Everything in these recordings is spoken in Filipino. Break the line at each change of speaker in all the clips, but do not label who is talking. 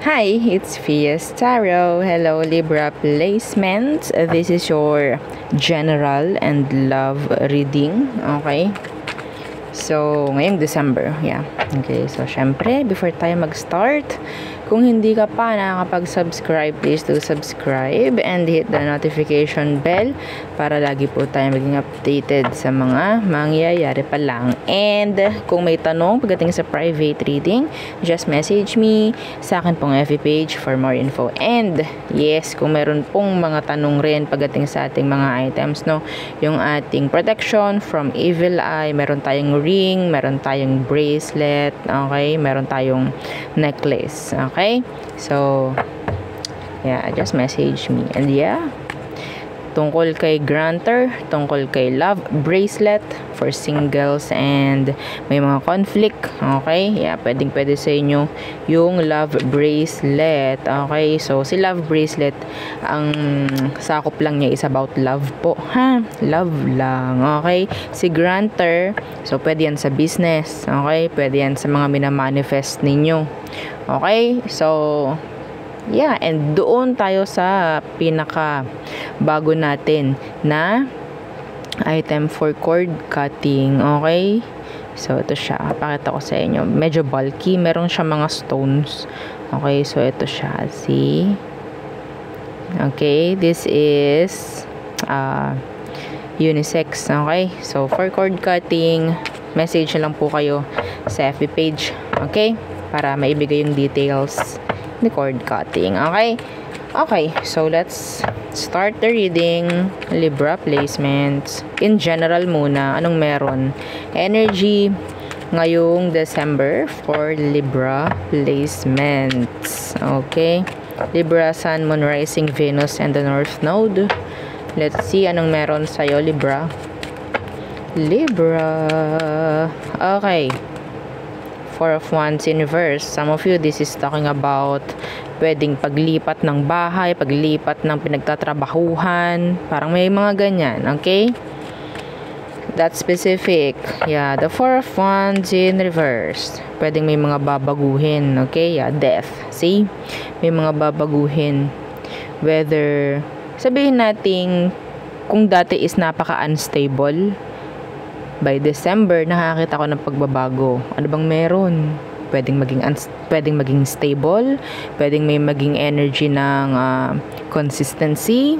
Hi, it's Fias Tarot. Hello, Libra placement. This is your general and love reading. Okay? So, ngayong December. Yeah. Okay. So, syempre, before tayo mag-start, kung hindi ka pa nakakapag-subscribe, please do subscribe and hit the notification bell para lagi po tayo maging updated sa mga mangyayari pa lang. And kung may tanong pagdating sa private reading, just message me sa akin pong FB page for more info. And yes, kung meron pong mga tanong rin pagdating sa ating mga items, no, yung ating protection from evil eye, meron tayong ring, meron tayong bracelet, okay, meron tayong necklace. Okay? So, yeah, just message me. And yeah, tungkol kay granter, tungkol kay love bracelet for singles and may mga conflict, okay? Yeah, pwede sa inyo yung love bracelet, okay? So, si love bracelet, ang sakop lang niya is about love po, ha? Love lang, okay? Si granter, so pwede yan sa business, okay? Pwede yan sa mga minamanifest ninyo, okay? So, yeah, and doon tayo sa pinaka bago natin na item for cord cutting, okay? So, ito siya. Pakita ko sa inyo. Medyo bulky. Meron siya mga stones. Okay, so ito siya. See? Okay, this is unisex. Okay, so for cord cutting, message lang po kayo sa FB page. Okay? Para maibigay yung details ni cord cutting. Okay? Okay, so let's start the reading. Libra placements. In general muna, anong meron? Energy ngayong December for Libra placements. Okay? Libra, Sun, Moon, Rising, Venus, and the North Node. Let's see anong meron sa'yo, Libra. Libra. Okay. Four of Wands in reverse. Some of you, this is talking about pwedeng paglipat ng bahay, paglipat ng pinagtatrabahuhan. Parang may mga ganyan, okay? That's specific. Yeah, the Four of Wands in reverse. Pwedeng may mga babaguhin, okay? Yeah, death. See? May mga babaguhin. Whether, sabihin natin, kung dati is napaka-unstable, by December, nakakita ko ng pagbabago. Ano bang meron? Pwedeng maging stable, pwedeng may maging energy ng consistency.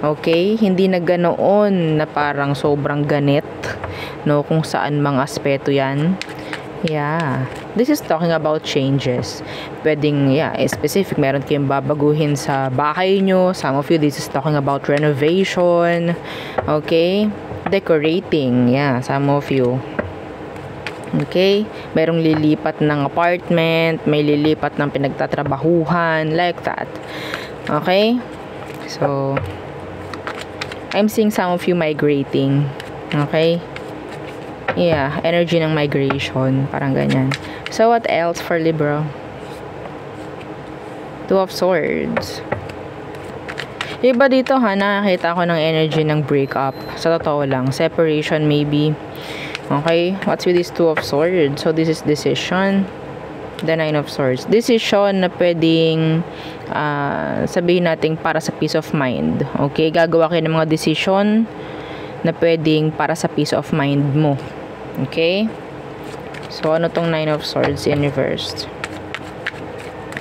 Okay? Hindi na ganoon na parang sobrang ganit, no? Kung saan mga aspeto yan. Yeah. This is talking about changes. Pwedeng, yeah, specific. Meron kayong babaguhin sa bahay nyo. Some of you, this is talking about renovation. Okay? Decorating, yeah, some of you. Okay, merong lilipat ng apartment, may lilipat ng pinagtatrabahuhan, like that. Okay, so I'm seeing some of you migrating. Okay, yeah, energy ng migration, parang ganyan. So what else for Libra? Two of Swords. Iba dito ha, nakakita ko ng energy ng breakup. Sa totoo lang, separation maybe. Okay, what's with this Two of Swords? So this is decision. The Nine of Swords. Decision na pwedeng sabihin natin para sa peace of mind. Okay, gagawa kayo ng mga decision na pwedeng para sa peace of mind mo. Okay, so ano tong Nine of Swords in reverse?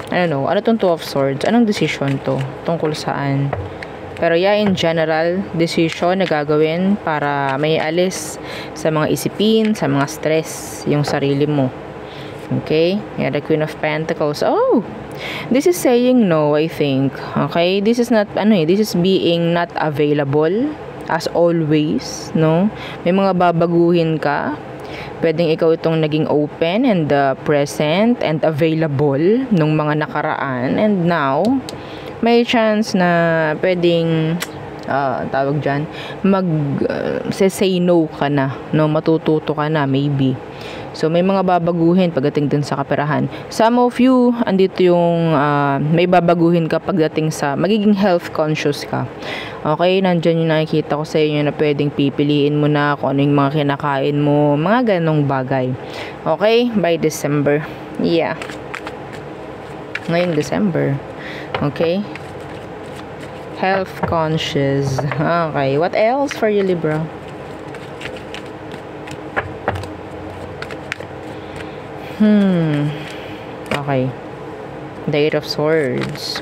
I don't know, ano tong Two of Swords? Anong decision to? Tungkol saan? Pero yeah, in general, decision na gagawin para may alis sa mga isipin, sa mga stress, yung sarili mo. Okay? Yeah, the Queen of Pentacles. Oh! This is saying no, I think. Okay? This is not, this is being not available as always, no? May mga babaguhin ka. Pwedeng ikaw itong naging open and present and available nung mga nakaraan. And now, may chance na pwedeng tawag dyan, say no ka na, no? Matututo ka na, maybe. So, may mga babaguhin pagdating dun sa kaperahan. Some of you, andito yung may babaguhin ka pagdating sa magiging health conscious ka. Okay, nandyan yung nakikita ko sa inyo na pwedeng pipiliin mo na kung ano yung mga kinakain mo, mga ganong bagay. Okay, by December. Yeah. ngayong December. Okay? Health conscious. Okay. What else for you, Libra? Okay. The Eight of Swords.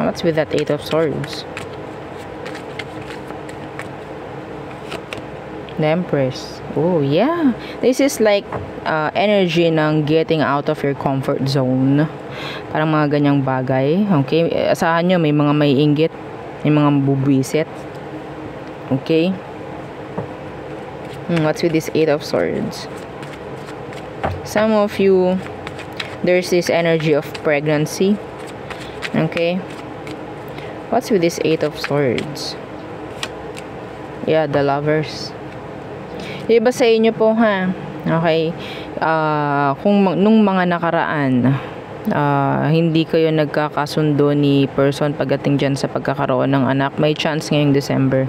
What's with that Eight of Swords? The Empress. Oh, yeah. This is like energy ng getting out of your comfort zone. Parang mga ganyang bagay. Okay? Asahan nyo, may mga may inggit. May mga bubwisit. Okay? What's with this Eight of Swords? Some of you, there's this energy of pregnancy. Okay? What's with this Eight of Swords? Yeah, the Lovers. Iba sa inyo po, ha? Okay? Kung nung mga nakaraan, hindi kayo nagkakasundo ni person pagdating dyan sa pagkakaroon ng anak, may chance ngayong December.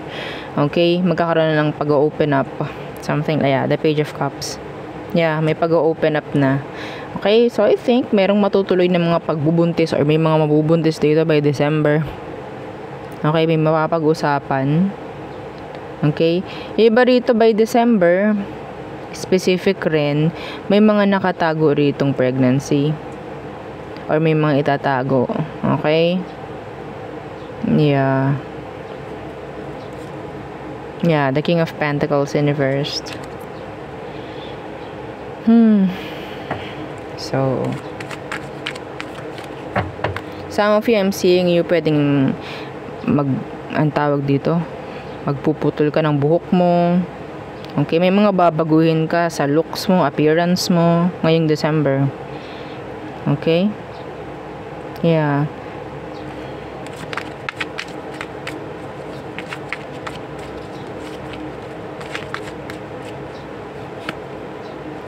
Okay? Magkakaroon na ng pag-open up. Something like that. The Page of Cups. Yeah, may pag-open up na. Okay? So, I think merong matutuloy na mga pagbubuntis or may mga mabubuntis dito by December. Okay? May mapapag-usapan. Okay? Iba rito by December, specific rin, may mga nakatago ritong pregnancy. Or may mga itatago. Okay? Yeah. Yeah, the King of Pentacles in reversed. So, some of you, I'm seeing you pwedeng ang tawag dito, magpuputol ka ng buhok mo. Okay, may mga babaguhin ka sa looks mo, appearance mo ngayong December. Okay? Yeah.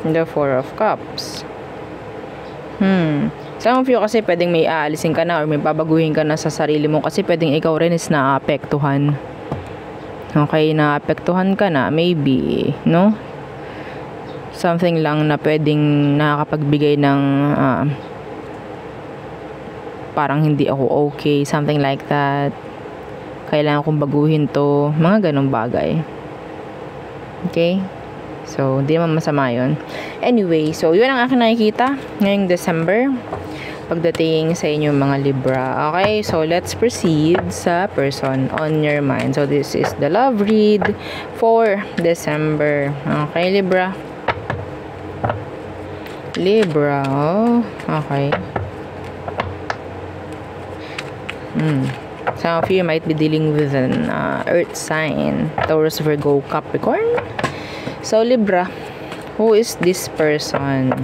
The Four of Cups. Some of you kasi pwedeng may aalisin ka na or may babaguhin ka na sa sarili mo kasi pwedeng ikaw rin is naapektuhan. Okay, naapektuhan ka na, maybe, no? Something lang na pwedeng nakakapagbigay ng parang hindi ako okay, something like that. Kailangan kong baguhin to, mga ganong bagay. Okay? So, hindi naman masama yun. Anyway, so yun ang aking nakikita ngayong December pagdating sa inyong mga Libra. Okay, so let's proceed sa person on your mind. So this is the love read for December. Okay, Libra. Libra, oh, okay. Some of you might be dealing with an earth sign, Taurus, Virgo, Capricorn. So Libra, who is this person?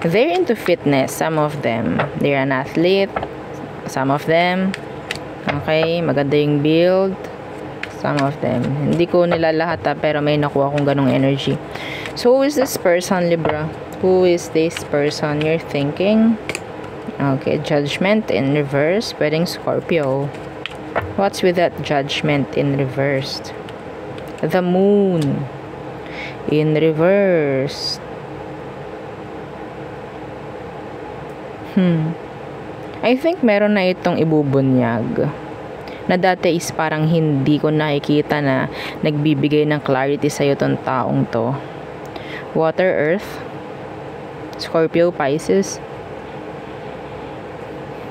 They're into fitness, some of them. They're an athlete, some of them. Okay, maganda yung build, some of them. Hindi ko nila lahat pero may nakuha akong ganong energy. So, who is this person, Libra? Who is this person you're thinking? Okay, Judgment in reverse, pwedeng Scorpio. What's with that Judgment in reverse? The Moon in reverse. I think meron na itong ibubunyag na dati is parang hindi ko nakikita na nagbibigay ng clarity sa'yo tong taong to. Water, Earth, Scorpio, Pisces.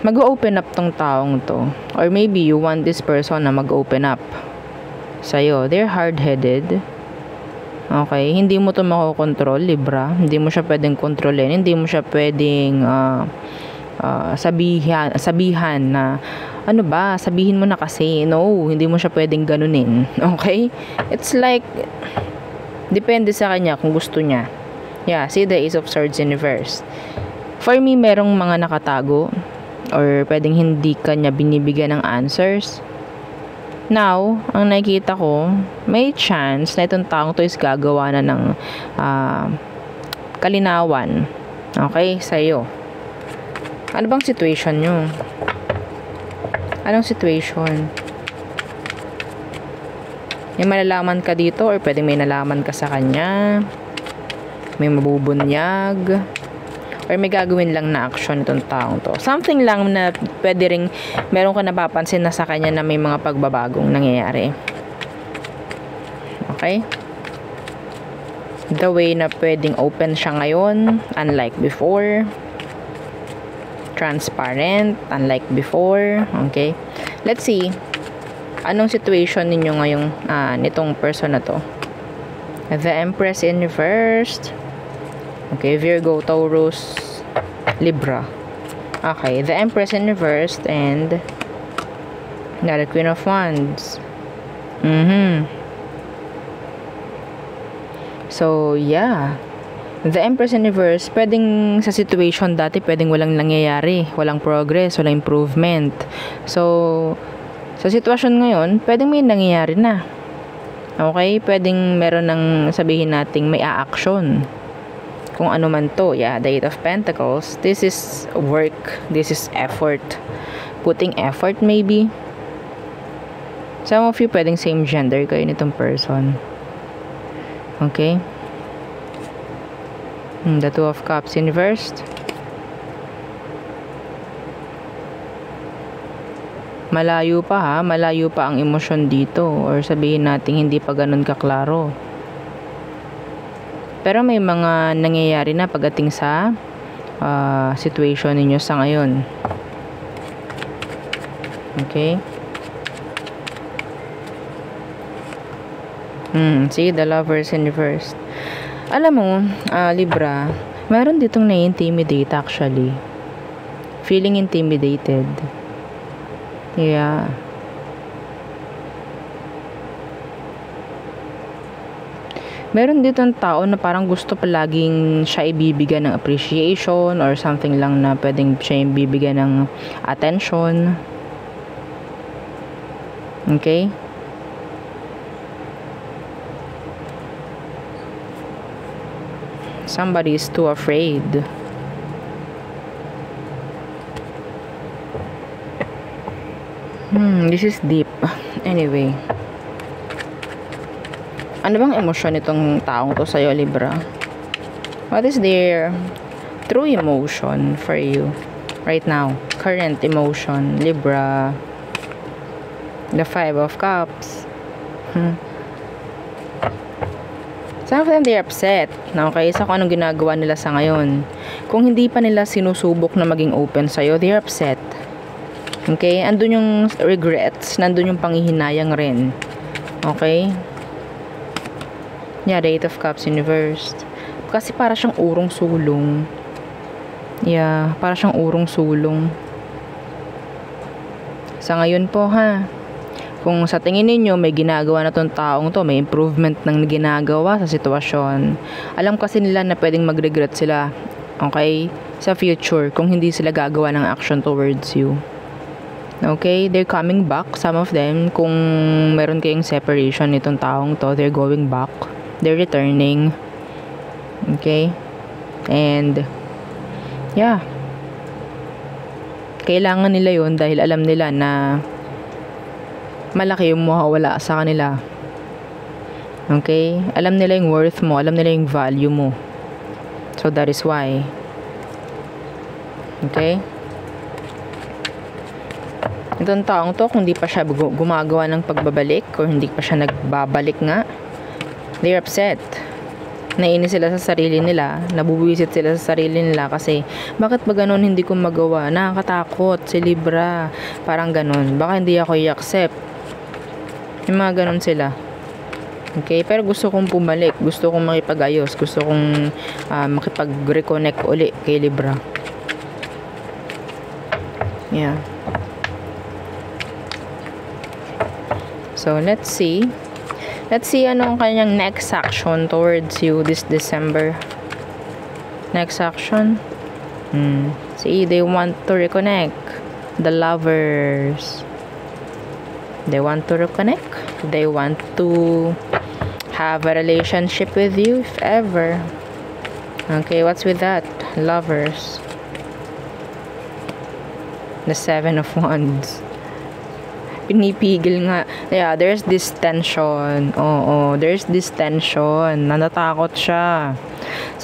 Mag-open up tong taong to. Or maybe you want this person na mag-open up sa'yo. They're hard-headed. Okay? Hindi mo to makokontrol, Libra. Hindi mo siya pwedeng kontrolin. Hindi mo siya pwedeng sabihan na ano ba, sabihin mo na kasi. No, hindi mo siya pwedeng ganunin. Okay? It's like depende sa kanya kung gusto niya. Yeah, see the Ace of Swords in reverse. For me, merong mga nakatago or pwedeng hindi kanya binibigyan ng answers. Now, ang nakikita ko, may chance na itong taong to is gagawa na ng kalinawan. Okay? Sa'yo. Ano bang situation nyo? Anong situation? May malalaman ka dito or pwedeng may nalaman ka sa kanya? May mabubunyag? or may gagawin lang na action itong taong to. Something lang na pwede ring meron ka napapansin na sa kanya na may mga pagbabagong nangyayari. Okay? The way na pwedeng open siya ngayon, unlike before. Transparent, unlike before. Okay? Let's see. Anong situation ninyo ngayong nitong person na to? The Empress in reversed. Okay, Virgo, Taurus, Libra. Okay, the Empress in reversed and the Queen of Wands. So, yeah. The Empress in reverse, pwedeng sa situation dati, pwedeng walang nangyayari, walang progress, walang improvement. So, sa sitwasyon ngayon, pwedeng may nangyayari na. Okay? Pwedeng meron ng sabihin nating may a-action. Kung ano man to, yeah, the Eight of Pentacles, this is work, this is effort, putting effort maybe. Some of you pwedeng same gender kayo nitong person. Okay, the Two of Cups inversed. Malayo pa ha, malayo pa ang emosyon dito, or sabihin natin hindi pa ganun kaklaro. Pero may mga nangyayari na pagdating sa situation ninyo sa ngayon. Okay? See, the Lovers in reverse. Alam mo, Libra, meron ditong na-intimidate actually. Feeling intimidated. Yeah. Meron ditong tao na parang gusto palaging siya ibibigyan ng appreciation or something lang na pwedeng siya ibibigyan ng attention. Okay? Somebody is too afraid. This is deep. Anyway. Ano bang emosyon nitong taong to sa'yo, Libra? What is their true emotion for you right now? Current emotion, Libra. The Five of Cups. Some of them, they're upset. Okay, sa kung anong ginagawa nila sa ngayon. Kung hindi pa nila sinusubok na maging open sa'yo, they're upset. Okay, andun yung regrets, nandun yung panghihinayang rin. Okay? Yeah, the Eight of Cups in reversed. Kasi para siyang urong sulong. Yeah, para siyang urong sulong. Sa ngayon po ha, kung sa tingin ninyo may ginagawa na tong taong to, may improvement ng ginagawa sa sitwasyon, alam kasi nila na pwedeng mag-regret sila, okay, sa future kung hindi sila gagawa ng action towards you. Okay, they're coming back, some of them. Kung meron kayong separation nitong taong to, they're going back. They're returning. Okay? And yeah. Kailangan nila yun dahil alam nila na malaki yung mawawala sa kanila. Okay? Alam nila yung worth mo. Alam nila yung value mo. So that is why. Okay? Itong taong to, kung hindi pa siya gumagawa ng pagbabalik or hindi pa siya nagbabalik nga, they're upset. Nainis sila sa sarili nila, nabubuwisit sila sa sarili nila kasi bakit ba ganun hindi ko magawa? Nakakatakot si Libra. Parang ganun. Baka hindi ako i-accept. Yung mga ganun sila. Okay? Pero gusto kong pumalik. Gusto kong makipag-ayos. Gusto kong makipag-reconnect uli kay Libra. Yeah. So, let's see. Let's see anong kanyang next action towards you this December. Next action. See, they want to reconnect. The Lovers. They want to reconnect. They want to have a relationship with you if ever. Okay, what's with that? Lovers. The Seven of Wands. Pinipigil nga. Yeah, there's this tension. Oo, there's this tension. Natatakot siya.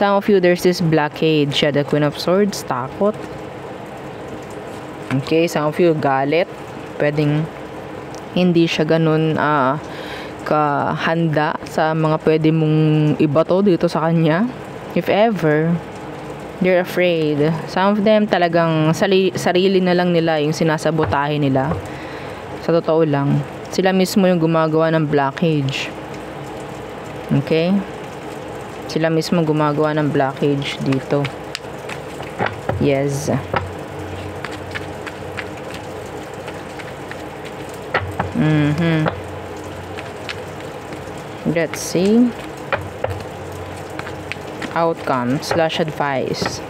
Some of you, there's this blockade. Siya, the Queen of Swords, takot. Okay, some of you, galit. Pwedeng hindi siya ganun kahanda sa mga pwede mong ibato dito sa kanya. If ever, they're afraid. Some of them talagang sarili na lang nila yung sinasabotahe nila. Sa totoo lang, sila mismo yung gumagawa ng blockage. Okay? Sila mismo gumagawa ng blockage dito. Yes. Let's see. Outcome/advice.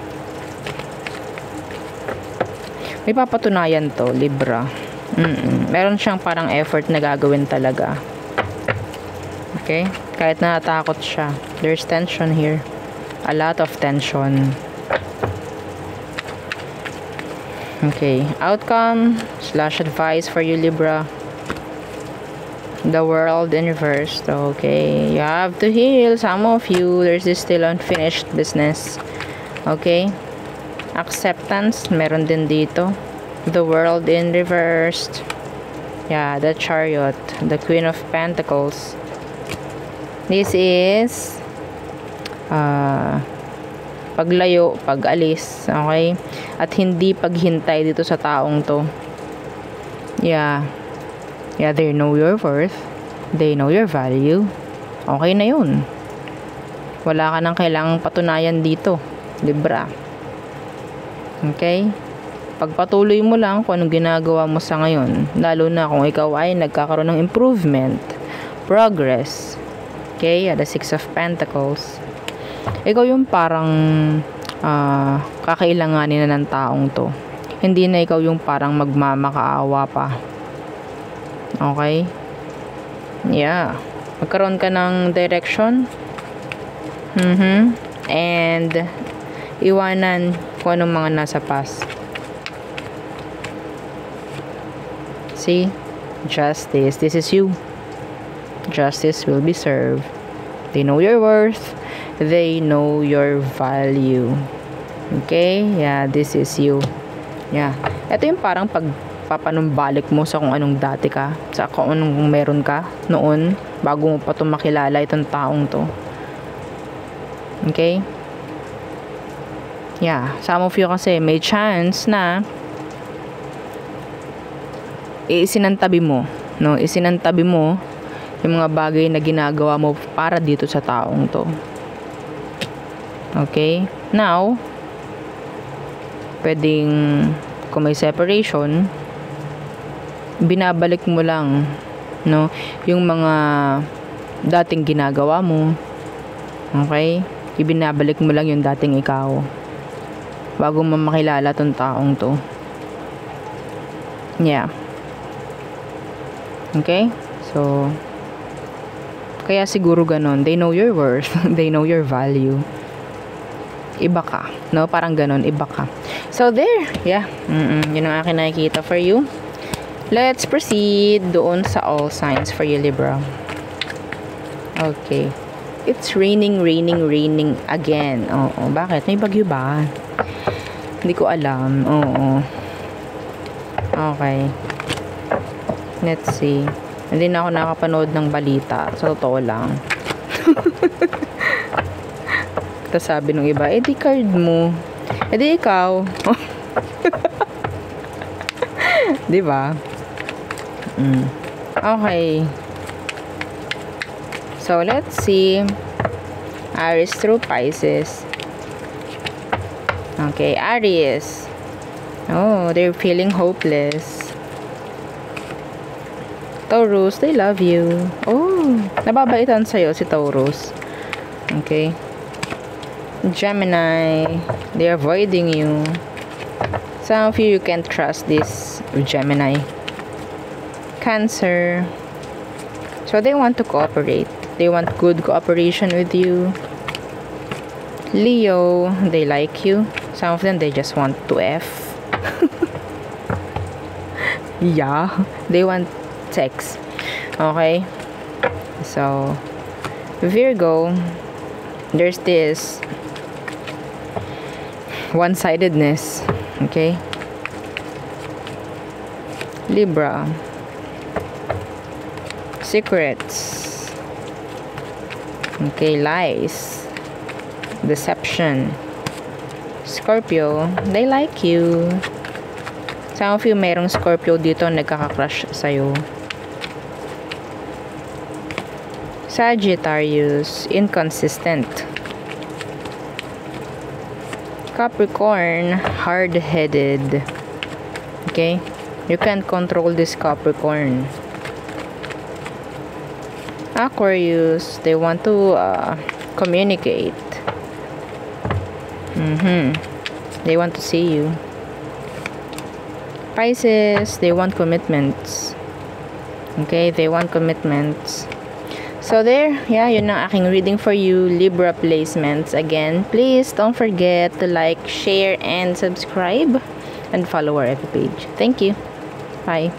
May papatunayan to, Libra. Meron siyang parang effort na gagawin talaga. Okay? Kahit natatakot siya. There's tension here. A lot of tension. Okay. Outcome/advice for you, Libra. The world in reverse. Okay. You have to heal. Some of you, there's this still unfinished business. Okay. Acceptance. Meron din dito. The world in reversed. Yeah, the Chariot. The Queen of Pentacles. This is paglayo, pag-alis. Okay. At hindi paghintay dito sa taong to. Yeah. Yeah, they know your worth. They know your value. Okay na yun. Wala ka nang kailangang patunayan dito, Libra. Okay? Pagpatuloy mo lang kung anong ginagawa mo sa ngayon. Lalo na kung ikaw ay nagkakaroon ng improvement, progress. Okay? The Six of Pentacles. Ikaw yung parang kakailanganin na ng taong to. Hindi na ikaw yung parang magmamakaawa pa. Okay? Yeah. Magkaroon ka ng direction. And iwanan kung anong mga nasa past. See? Justice. This is you. Justice will be served. They know your worth. They know your value. Okay? Yeah, this is you. Yeah. Ito yung parang papanumbalik mo sa kung anong dati ka, sa kung anong meron ka noon bago mo pa ito makilala itong taong to. Okay? Yeah. Some of you kasi may chance na isinantabi mo, no? Isinantabi mo yung mga bagay na ginagawa mo para dito sa taong to. Okay? Now, pwedeng kung may separation, binabalik mo lang, no, yung mga dating ginagawa mo. Okay? Ibinabalik mo lang yung dating ikaw bago mo makilala tong taong to. Yeah. Okay? So, kaya siguro ganon. They know your worth. They know your value. Iba ka. No? Parang ganon. Iba ka. So, there. Yeah. Yun ang akin nakikita for you. Let's proceed doon sa all signs for you, Libra. Okay. It's raining again. Oo. Bakit? May bagyo ba? Hindi ko alam. Oo. Okay. Let's see. Hindi na ako nakapanood ng balita. Sa totoo lang. Tapos sabi nung iba, di card mo. Di ikaw. Diba? Okay. So, let's see. Aries through Pisces. Okay, Aries. Oh, they're feeling hopeless. Taurus, they love you. Oh, nababaitan sa'yo si Taurus. Okay. Gemini, they're avoiding you. Some of you can't trust this Gemini. Cancer. So, they want to cooperate. They want good cooperation with you. Leo, they like you. Some of them, they just want to F. Yeah. They want sex. Okay? So, Virgo, there's this one-sidedness. Okay? Libra. Secrets. Okay, lies. Deception. Scorpio, they like you. Some of you, mayroong Scorpio dito nagkaka-crush sa'yo. Sagittarius, inconsistent. Capricorn, hard-headed. Okay? You can't control this Capricorn. Aquarius, they want to communicate. They want to see you. Pisces, they want commitments. Okay, they want commitments. So there, yeah, yun ang aking reading for you, Libra placements. Again, please don't forget to like, share, and subscribe, and follow our FB page. Thank you. Bye.